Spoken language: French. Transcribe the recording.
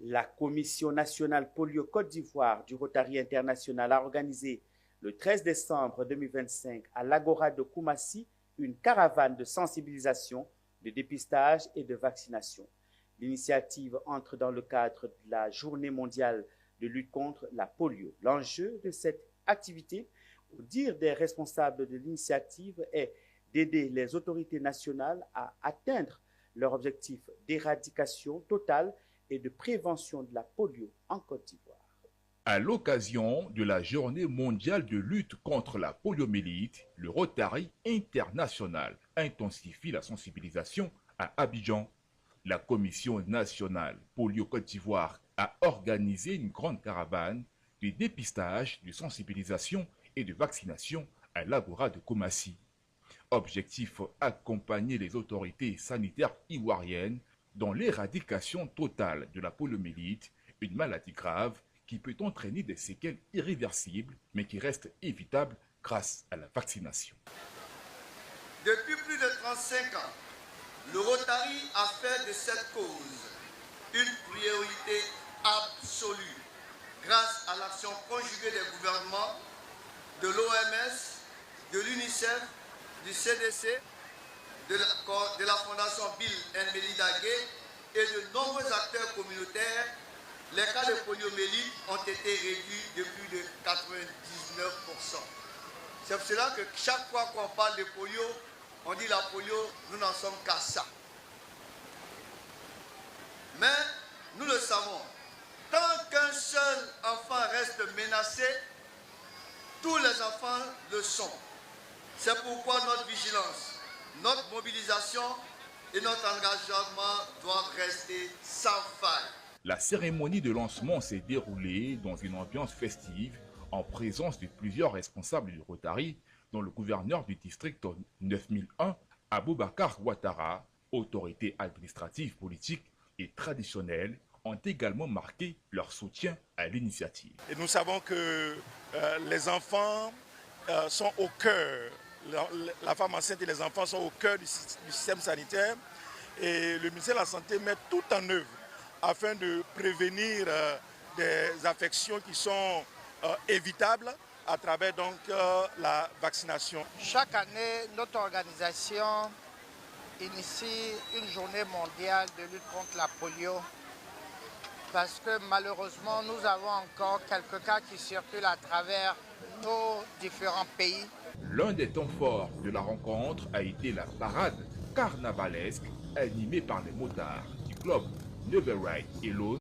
La Commission nationale polio Côte d'Ivoire du Rotary International a organisé le 13 décembre 2025 à l'Agora de Koumassi une caravane de sensibilisation, de dépistage et de vaccination. L'initiative entre dans le cadre de la Journée mondiale de lutte contre la polio. L'enjeu de cette activité, au dire des responsables de l'initiative, est d'aider les autorités nationales à atteindre leur objectif d'éradication totale et de prévention de la polio en Côte d'Ivoire. À l'occasion de la Journée mondiale de lutte contre la poliomyélite, le Rotary International intensifie la sensibilisation à Abidjan. La Commission nationale polio Côte d'Ivoire a organisé une grande caravane de dépistage, de sensibilisation et de vaccination à l'Agora de Koumassi. Objectif, accompagner les autorités sanitaires ivoiriennes dans l'éradication totale de la poliomyélite, une maladie grave qui peut entraîner des séquelles irréversibles, mais qui reste évitable grâce à la vaccination. Depuis plus de 35 ans, le Rotary a fait de cette cause une priorité absolue grâce à l'action conjuguée des gouvernements, de l'OMS, de l'UNICEF, du CDC, de la Fondation Bill & Melinda Gates et de nombreux acteurs communautaires. Les cas de poliomyélite ont été réduits de plus de 99%. C'est pour cela que chaque fois qu'on parle de polio, on dit la polio, nous n'en sommes qu'à ça. Mais nous le savons, tant qu'un seul enfant reste menacé, tous les enfants le sont. C'est pourquoi notre vigilance, notre mobilisation et notre engagement doivent rester sans faille. La cérémonie de lancement s'est déroulée dans une ambiance festive en présence de plusieurs responsables du Rotary, dont le gouverneur du district 9001, Aboubakar Ouattara, autorité administrative, politique et traditionnelle, ont également marqué leur soutien à l'initiative. Et nous savons que les enfants sont au cœur, la femme enceinte et les enfants sont au cœur du système sanitaire et le ministère de la Santé met tout en œuvre afin de prévenir des affections qui sont évitables à travers donc la vaccination. Chaque année, notre organisation initie une journée mondiale de lutte contre la polio parce que malheureusement, nous avons encore quelques cas qui circulent à travers nos différents pays. L'un des temps forts de la rencontre a été la parade carnavalesque animée par les motards du club Never Ride Alone